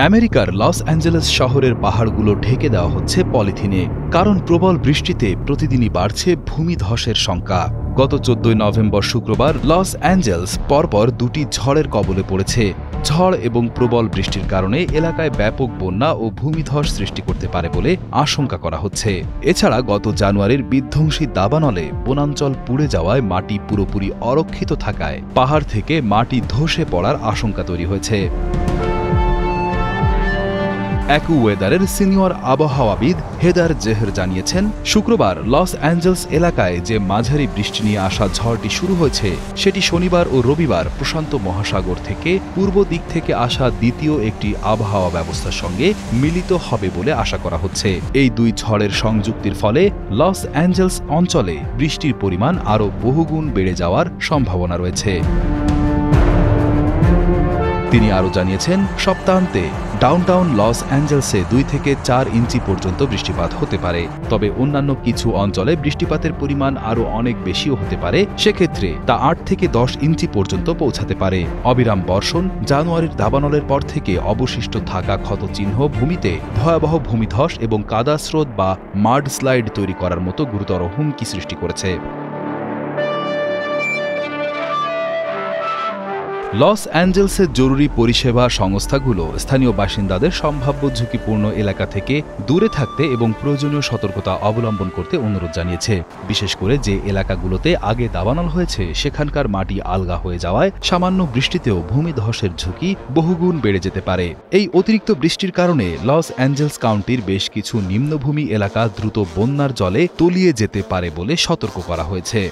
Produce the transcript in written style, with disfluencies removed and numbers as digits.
আমেরিকার Los Angeles শহরের পাহাড়গুলো ঢেকে দেওয়া হচ্ছে পলিথিনে, কারণ প্রবল বৃষ্টিতে প্রতিদিনই বাড়ছে ভূমিধসের সংখ্যা। গত 14 নভেম্বর শুক্রবার লস অ্যাঞ্জেলস পরপর দুটি ঝড়ের কবলে পড়েছে। ঝড় এবং প্রবল বৃষ্টির কারণে এলাকায় ব্যাপক বন্যা ও ভূমিধস সৃষ্টি করতে পারে বলে আশঙ্কা করা হচ্ছে। এছাড়া গত জানুয়ারির বিধ্বংসী দাবানলে বনাঞ্চল পুড়ে যাওয়ায় মাটি পুরোপুরি অরক্ষিত থাকায় পাহাড় থেকে মাটি ধসে পড়ার আশঙ্কা তৈরি হয়েছে। অ্যাকুওয়েদারের সিনিয়র আবহাওয়াবিদ হেদার জেহর জানিয়েছেন, শুক্রবার লস অ্যাঞ্জেলস এলাকায় যে মাঝারি বৃষ্টি নিয়ে আসা ঝড়টি শুরু হয়েছে সেটি শনিবার ও রবিবার প্রশান্ত মহাসাগর থেকে পূর্ব দিক থেকে আসা দ্বিতীয় একটি আবহাওয়া ব্যবস্থার সঙ্গে মিলিত হবে বলে আশা করা হচ্ছে। এই দুই ঝড়ের সংযুক্তির ফলে লস অ্যাঞ্জেলস অঞ্চলে বৃষ্টির পরিমাণ আরও বহুগুণ বেড়ে যাওয়ার সম্ভাবনা রয়েছে। তিনি আরও জানিয়েছেন, সপ্তাহান্তে ডাউনটাউন লস অ্যাঞ্জেলসে 2 থেকে 4 ইঞ্চি পর্যন্ত বৃষ্টিপাত হতে পারে। তবে অন্যান্য কিছু অঞ্চলে বৃষ্টিপাতের পরিমাণ আরও অনেক বেশিও হতে পারে, সেক্ষেত্রে তা 8 থেকে 10 ইঞ্চি পর্যন্ত পৌঁছাতে পারে। অবিরাম বর্ষণ, জানুয়ারির দাবানলের পর থেকে অবশিষ্ট থাকা ক্ষতচিহ্ন ভূমিতে ভয়াবহ ভূমিধস এবং কাদা স্রোত বা মাড স্লাইড তৈরি করার মতো গুরুতর হুমকি সৃষ্টি করেছে। লস অ্যাঞ্জেলসের জরুরি পরিষেবা সংস্থাগুলো স্থানীয় বাসিন্দাদের সম্ভাব্য ঝুঁকিপূর্ণ এলাকা থেকে দূরে থাকতে এবং প্রয়োজনীয় সতর্কতা অবলম্বন করতে অনুরোধ জানিয়েছে। বিশেষ করে যে এলাকাগুলোতে আগে দাবানল হয়েছে সেখানকার মাটি আলগা হয়ে যাওয়ায় সামান্য বৃষ্টিতেও ভূমিধসের ঝুঁকি বহুগুণ বেড়ে যেতে পারে। এই অতিরিক্ত বৃষ্টির কারণে লস অ্যাঞ্জেলস কাউন্টির বেশ কিছু নিম্নভূমি এলাকা দ্রুত বন্যার জলে তলিয়ে যেতে পারে বলে সতর্ক করা হয়েছে।